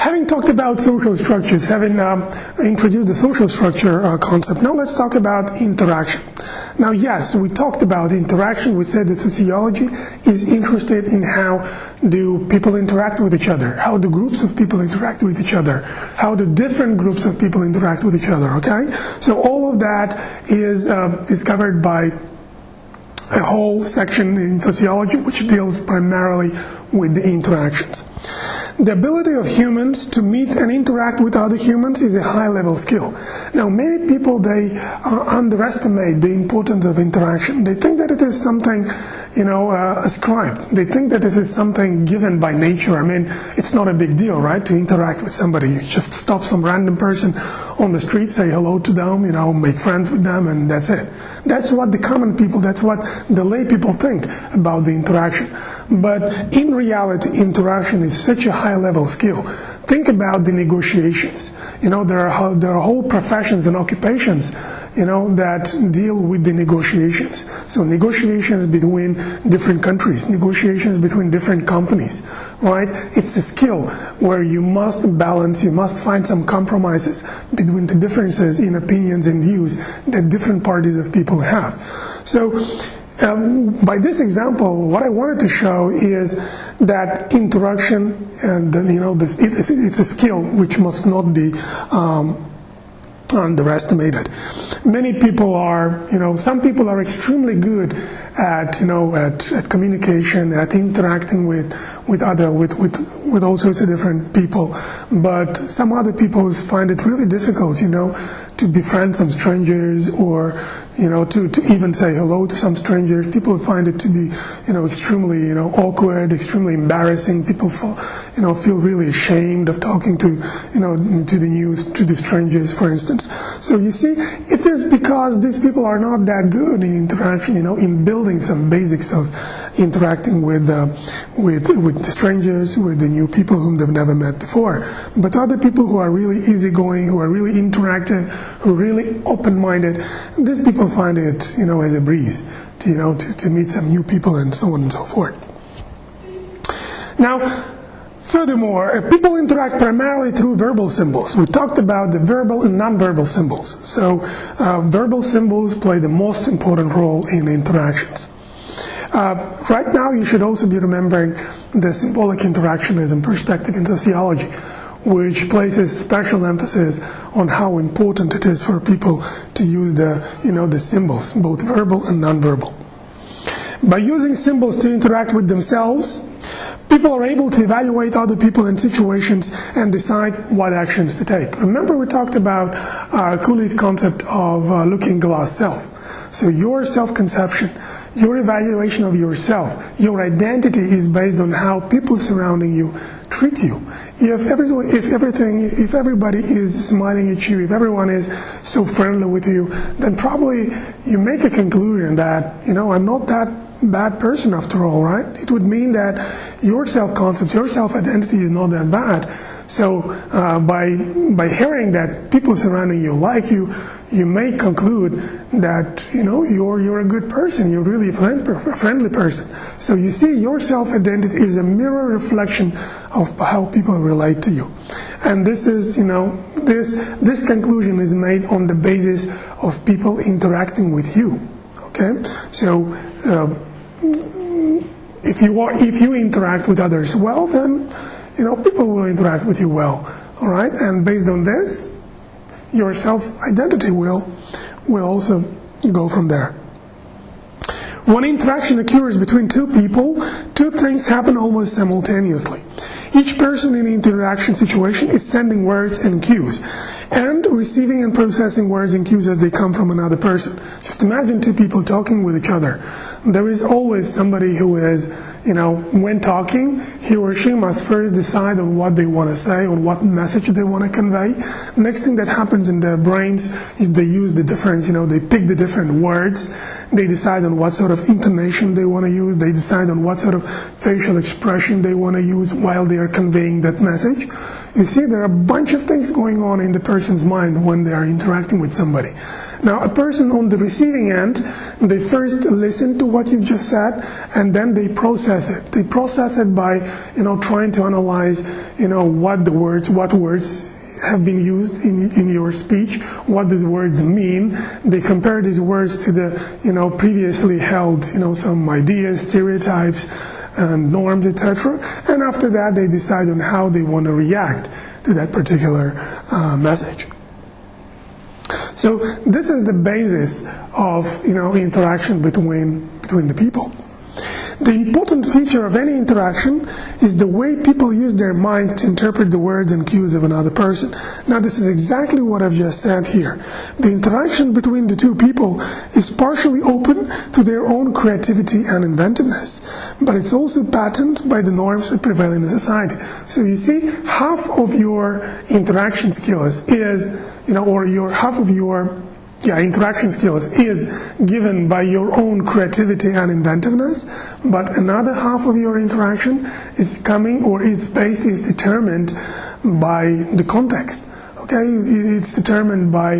Having talked about social structures, having introduced the social structure concept, now let's talk about interaction. Now, yes, we talked about interaction. We said that sociology is interested in how do people interact with each other, how do groups of people interact with each other, how do different groups of people interact with each other, okay? So all of that is covered by a whole section in sociology which deals primarily with the interactions. The ability of humans to meet and interact with other humans is a high-level skill. Now, many people, they underestimate the importance of interaction. They think that it is something, ascribed. They think that it is something given by nature. I mean, it's not a big deal, right, to interact with somebody. You just stop some random person on the street, say hello to them, make friends with them, and that's it. That's what the common people, that's what the lay people think about the interaction. But in reality, interaction is such a high-level skill. Think about the negotiations. There are whole professions and occupations, that deal with the negotiations. So negotiations between different countries, negotiations between different companies, right? It's a skill where you must balance, you must find some compromises between the differences in opinions and views that different parties of people have. So, by this example, what I wanted to show is that interaction, and it's a skill which must not be underestimated. Many people are, some people are extremely good at communication, at interacting with all sorts of different people, but some other people find it really difficult, to befriend some strangers, or to even say hello to some strangers. People find it to be extremely awkward, extremely embarrassing. People feel really ashamed of talking to the strangers, for instance. So you see, it is because these people are not that good in interaction, in building some basics of interacting with the strangers, with the new people whom they've never met before. But other people who are really easygoing, who are really interactive, who are really open-minded, these people find it, as a breeze to meet some new people and so on and so forth. Now, furthermore, people interact primarily through verbal symbols. We talked about the verbal and nonverbal symbols. So, verbal symbols play the most important role in interactions. Right now, you should also be remembering the symbolic interactionism perspective in sociology, which places special emphasis on how important it is for people to use the symbols, both verbal and nonverbal. By using symbols to interact with themselves, people are able to evaluate other people and situations and decide what actions to take. Remember, we talked about Cooley's concept of looking glass self. So your self-conception, your evaluation of yourself, your identity is based on how people surrounding you treat you. If everybody is smiling at you, if everyone is so friendly with you, then probably you make a conclusion that, I'm not that bad person after all, right? It would mean that your self-concept, your self-identity is not that bad. So by hearing that people surrounding you like you, you may conclude that you're a good person, you're really a friendly person. So you see, your self-identity is a mirror reflection of how people relate to you. And this is, this conclusion is made on the basis of people interacting with you. Okay, so if you interact with others well, then people will interact with you well. All right, and based on this, your self-identity will also go from there. When interaction occurs between two people, two things happen almost simultaneously. Each person in the interaction situation is sending words and cues, and receiving and processing words and cues as they come from another person. Just imagine two people talking with each other. There is always somebody who is, when talking, he or she must first decide on what they want to say, on what message they want to convey. Next thing that happens in their brains is they use the different, they pick the different words. They decide on what sort of intonation they want to use. They decide on what sort of facial expression they want to use while they are conveying that message. You see, there are a bunch of things going on in the person person's mind when they are interacting with somebody. Now, a person on the receiving end, they first listen to what you've just said, and then they process it. They process it by, trying to analyze, what words have been used in your speech, what these words mean. They compare these words to the, previously held, some ideas, stereotypes, and norms, etc. And after that, they decide on how they want to react to that particular message. So this is the basis of interaction between the people. The important feature of any interaction is the way people use their mind to interpret the words and cues of another person. Now, this is exactly what I've just said here. The interaction between the two people is partially open to their own creativity and inventiveness, but it's also patterned by the norms that prevail in the society. So you see, half of your interaction skills is, interaction skills is given by your own creativity and inventiveness, but another half of your interaction is determined by the context. Okay, it's determined by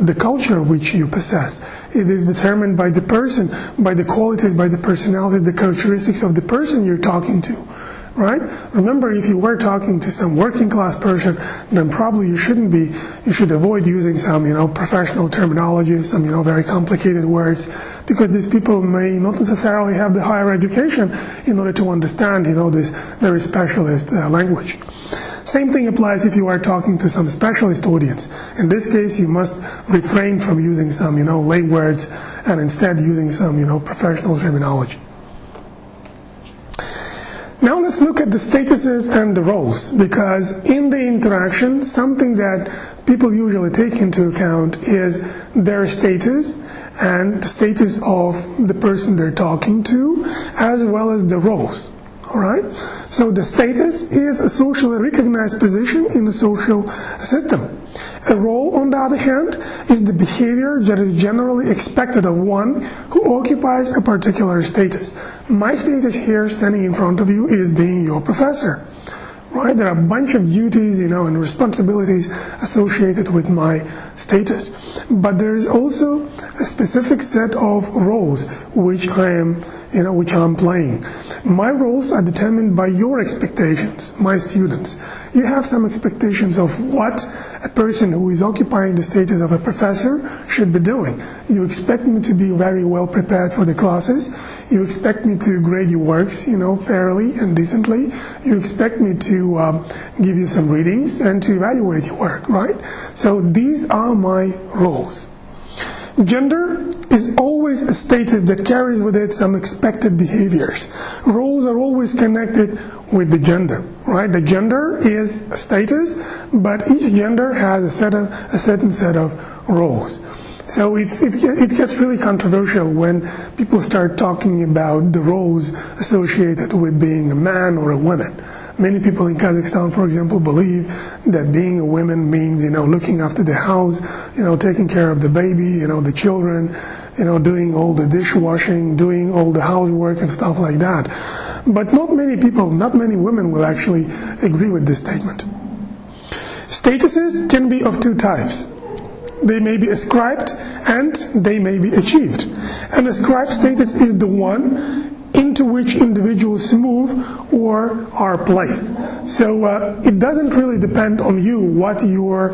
the culture which you possess. It is determined by the person, by the qualities, by the personality, the characteristics of the person you're talking to. Right? Remember, if you were talking to some working class person, then probably you should avoid using some, professional terminology, some, very complicated words, because these people may not necessarily have the higher education in order to understand, this very specialist language. Same thing applies if you are talking to some specialist audience. In this case, you must refrain from using some, lay words and instead using some, professional terminology. Now let's look at the statuses and the roles, because in the interaction, something that people usually take into account is their status and the status of the person they're talking to, as well as the roles. Alright? So the status is a socially recognized position in the social system. A role, on the other hand, is the behavior that is generally expected of one who occupies a particular status. My status here, standing in front of you, is being your professor. Right? There are a bunch of duties, and responsibilities associated with my status. But there is also a specific set of roles which I am playing. My roles are determined by your expectations, my students. You have some expectations of what a person who is occupying the status of a professor should be doing. You expect me to be very well prepared for the classes. You expect me to grade your works, fairly and decently. You expect me to give you some readings and to evaluate your work, right? So these are my roles. Gender is always a status that carries with it some expected behaviors. Roles are always connected with the gender, right? The gender is a status, but each gender has a certain set of roles. So it gets really controversial when people start talking about the roles associated with being a man or a woman. Many people in Kazakhstan, for example, believe that being a woman means, looking after the house, taking care of the baby, the children, doing all the dishwashing, doing all the housework and stuff like that. But not many women will actually agree with this statement. Statuses can be of two types. They may be ascribed and they may be achieved. An ascribed status is the one into which individuals move or are placed. So it doesn't really depend on you what your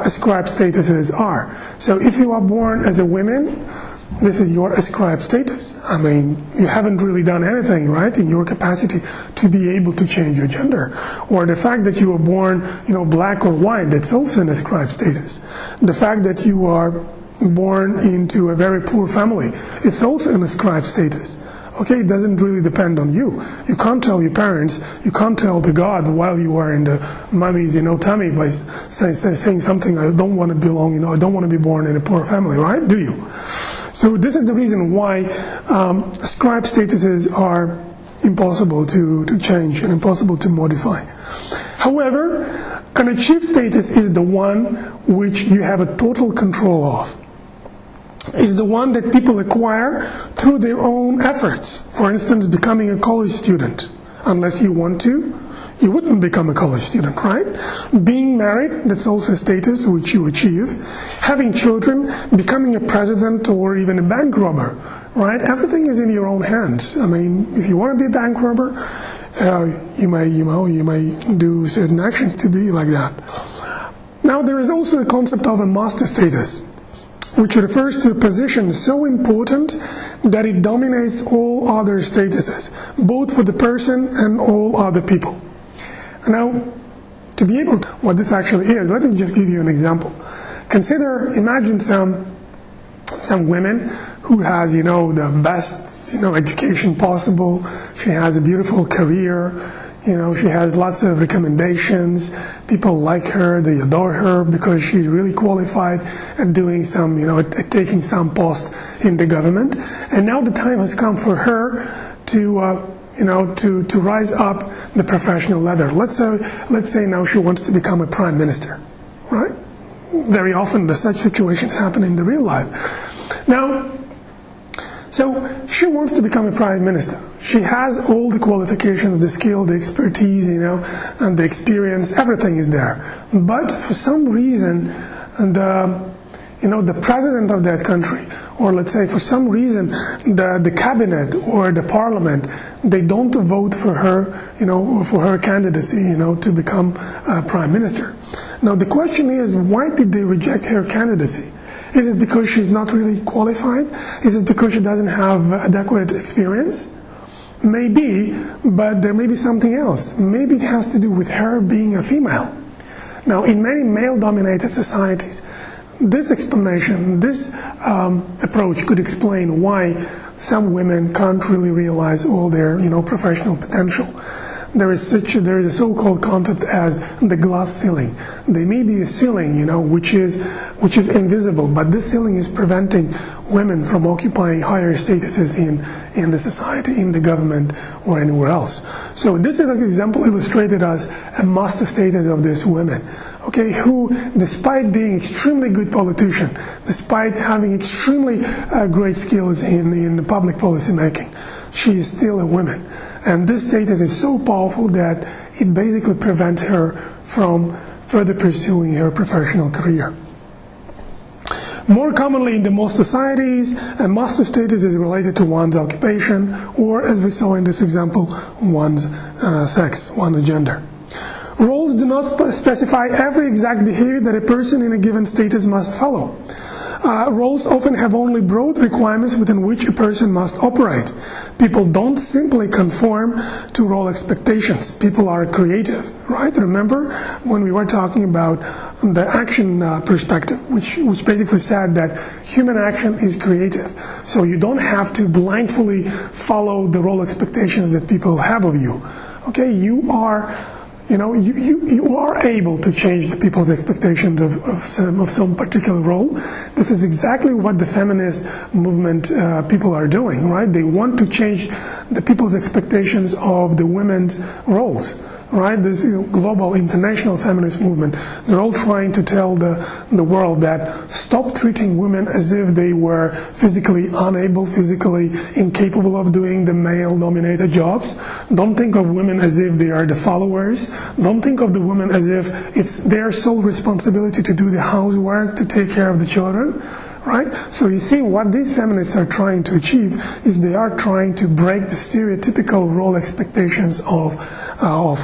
ascribed statuses are. So if you are born as a woman, this is your ascribed status. I mean, you haven't really done anything, right, in your capacity to be able to change your gender. Or the fact that you were born, black or white, that's also an ascribed status. The fact that you are born into a very poor family, it's also an ascribed status. Okay, it doesn't really depend on you. You can't tell your parents, you can't tell the God while you are in the mommy's, tummy by saying something, I don't want to belong, I don't want to be born in a poor family, right? Do you? So this is the reason why ascribed statuses are impossible to change and impossible to modify. However, an achieved status is the one which you have a total control of. Is the one that people acquire through their own efforts. For instance, becoming a college student. Unless you want to, you wouldn't become a college student, right? Being married, that's also a status which you achieve. Having children, becoming a president or even a bank robber, right? Everything is in your own hands. I mean, if you want to be a bank robber, you may do certain actions to be like that. Now, there is also a concept of a master status, which refers to a position so important that it dominates all other statuses, both for the person and all other people. Now, to be able to, what this actually is, let me just give you an example. Imagine some women who has, the best, education possible. She has a beautiful career. She has lots of recommendations. People like her, they adore her because she's really qualified at doing some, at taking some post in the government. And now the time has come for her to rise up the professional ladder. Let's say now she wants to become a prime minister, right? Very often such situations happen in the real life. Now, so she wants to become a prime minister. She has all the qualifications, the skill, the expertise, and the experience, everything is there. But for some reason, the president of that country, or let's say for some reason, the cabinet or the parliament, they don't vote for her, for her candidacy, to become prime minister. Now the question is, why did they reject her candidacy? Is it because she's not really qualified? Is it because she doesn't have adequate experience? Maybe, but there may be something else. Maybe it has to do with her being a female. Now, in many male-dominated societies, this explanation, this approach could explain why some women can't really realize all their, professional potential. There is a so-called concept as the glass ceiling. There may be a ceiling, which is invisible, but this ceiling is preventing women from occupying higher statuses in the society, in the government, or anywhere else. So this is an example illustrated as a master status of these women, okay, who, despite being extremely good politician, despite having extremely great skills in public policy making, she is still a woman. And this status is so powerful that it basically prevents her from further pursuing her professional career. More commonly in the most societies, a master status is related to one's occupation, or as we saw in this example, one's sex, one's gender. Roles do not specify every exact behavior that a person in a given status must follow. Roles often have only broad requirements within which a person must operate. People don't simply conform to role expectations. People are creative, right? Remember when we were talking about the action perspective, which basically said that human action is creative. So you don't have to blindly follow the role expectations that people have of you. Okay, you are able to change the people's expectations of some particular role. This is exactly what the feminist movement people are doing, right? They want to change the people's expectations of the women's roles, right? This global international feminist movement, they're all trying to tell the world that stop treating women as if they were physically unable, physically incapable of doing the male-dominated jobs. Don't think of women as if they are the followers. Don't think of the women as if it's their sole responsibility to do the housework, to take care of the children. Right? So you see, what these feminists are trying to achieve is they are trying to break the stereotypical role expectations of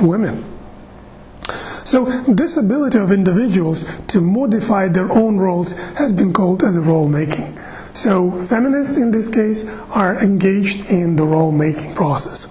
women. So this ability of individuals to modify their own roles has been called as role making. So feminists in this case are engaged in the role making process.